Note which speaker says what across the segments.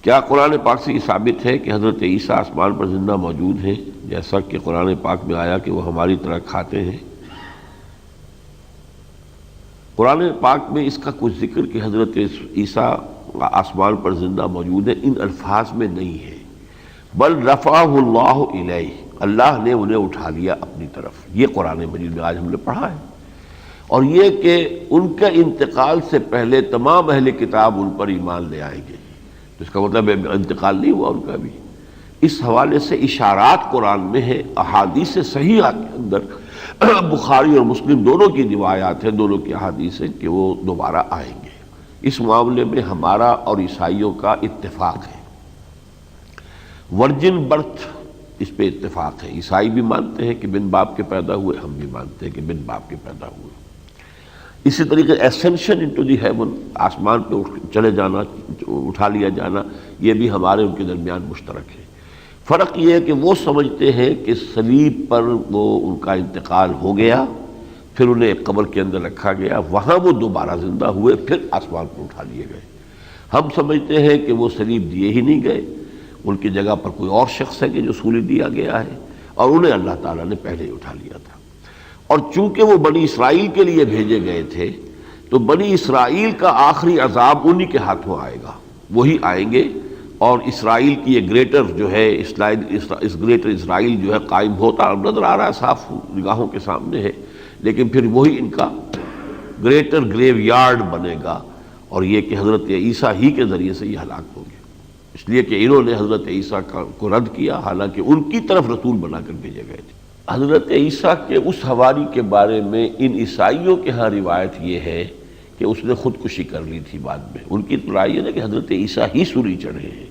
Speaker 1: کیا قرآن پاک سے یہ ثابت ہے کہ حضرت عیسیٰ آسمان پر زندہ موجود ہیں، جیسا کہ قرآن پاک میں آیا کہ وہ ہماری طرح کھاتے ہیں؟ قرآن پاک میں اس کا کچھ ذکر کہ حضرت عیسیٰ آسمان پر زندہ موجود ہیں ان الفاظ میں نہیں ہے، بل رفعہ اللہ الیہ، اللہ نے انہیں اٹھا لیا اپنی طرف، یہ قرآن مجید میں آج ہم نے پڑھا ہے۔ اور یہ کہ ان کا انتقال سے پہلے تمام اہل کتاب ان پر ایمان لے آئیں گے، تو اس کا مطلب انتقال نہیں ہوا ان کا بھی۔ اس حوالے سے اشارات قرآن میں ہے، احادیث صحیحہ کے اندر بخاری اور مسلم دونوں کی روایات ہیں، دونوں کی احادیث ہیں کہ وہ دوبارہ آئیں گے۔ اس معاملے میں ہمارا اور عیسائیوں کا اتفاق ہے، ورجن برتھ اس پہ اتفاق ہے۔ عیسائی بھی مانتے ہیں کہ بن باپ کے پیدا ہوئے، ہم بھی مانتے ہیں کہ بن باپ کے پیدا ہوئے۔ اسی طریقے اسینشن انٹو دی ہیون، آسمان پہ چلے جانا، اٹھا لیا جانا، یہ بھی ہمارے ان کے درمیان مشترک ہے۔ فرق یہ ہے کہ وہ سمجھتے ہیں کہ صلیب پر وہ ان کا انتقال ہو گیا، پھر انہیں ایک قبر کے اندر رکھا گیا، وہاں وہ دوبارہ زندہ ہوئے، پھر آسمان پر اٹھا لیے گئے۔ ہم سمجھتے ہیں کہ وہ صلیب دیے ہی نہیں گئے، ان کی جگہ پر کوئی اور شخص ہے کہ جو سولی دیا گیا ہے، اور انہیں اللہ تعالیٰ نے پہلے ہی اٹھا لیا تھا۔ اور چونکہ وہ بنی اسرائیل کے لیے بھیجے گئے تھے، تو بنی اسرائیل کا آخری عذاب انہی کے ہاتھوں آئے گا، وہی آئیں گے، اور اسرائیل کی یہ گریٹر جو ہے اس گریٹر اسرائیل جو ہے قائم ہوتا نظر آ رہا ہے، صاف نگاہوں کے سامنے ہے، لیکن پھر وہی ان کا گریٹر گریو یارڈ بنے گا، اور یہ کہ حضرت عیسیٰ ہی کے ذریعے سے یہ ہلاک ہوں گے، اس لیے کہ انہوں نے حضرت عیسیٰ کو رد کیا، حالانکہ ان کی طرف رسول بنا کر بھیجے گئے تھے۔ حضرت عیسیٰ کے اس حواری کے بارے میں ان عیسائیوں کے ہاں روایت یہ ہے کہ اس نے خودکشی کر لی تھی بعد میں۔ ان کی تو رائے ہے کہ حضرت عیسیٰ ہی سولی چڑھے ہیں،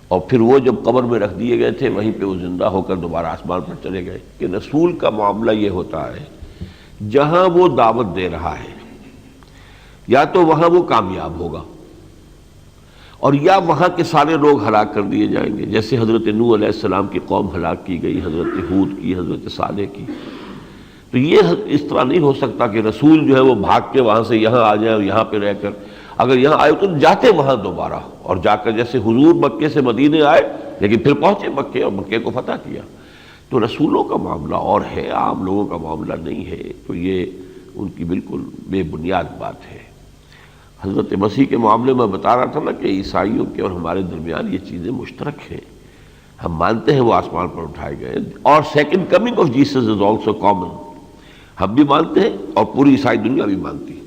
Speaker 1: اور پھر وہ جب قبر میں رکھ دیے گئے تھے وہیں پہ وہ زندہ ہو کر دوبارہ آسمان پر چلے گئے۔ کہ رسول کا معاملہ یہ ہوتا ہے، جہاں وہ دعوت دے رہا ہے یا تو وہاں وہ کامیاب ہوگا، اور یا وہاں کے سارے لوگ ہلاک کر دیے جائیں گے، جیسے حضرت نوح علیہ السلام کی قوم ہلاک کی گئی، حضرت ہود کی، حضرت صالح کی۔ تو یہ اس طرح نہیں ہو سکتا کہ رسول جو ہے وہ بھاگ کے وہاں سے یہاں آ جائے اور یہاں پہ رہ کر، اگر یہاں آئے تو جاتے وہاں دوبارہ، اور جا کر جیسے حضور مکے سے مدینے آئے لیکن پھر پہنچے مکے اور مکے کو فتح کیا۔ تو رسولوں کا معاملہ اور ہے، عام لوگوں کا معاملہ نہیں ہے، تو یہ ان کی بالکل بے بنیاد بات ہے۔ حضرت مسیح کے معاملے میں بتا رہا تھا نا کہ عیسائیوں کے اور ہمارے درمیان یہ چیزیں مشترک ہیں، ہم مانتے ہیں وہ آسمان پر اٹھائے گئے، اور second coming of Jesus is also common, ہم بھی مانتے ہیں اور پوری عیسائی دنیا بھی مانتی ہے۔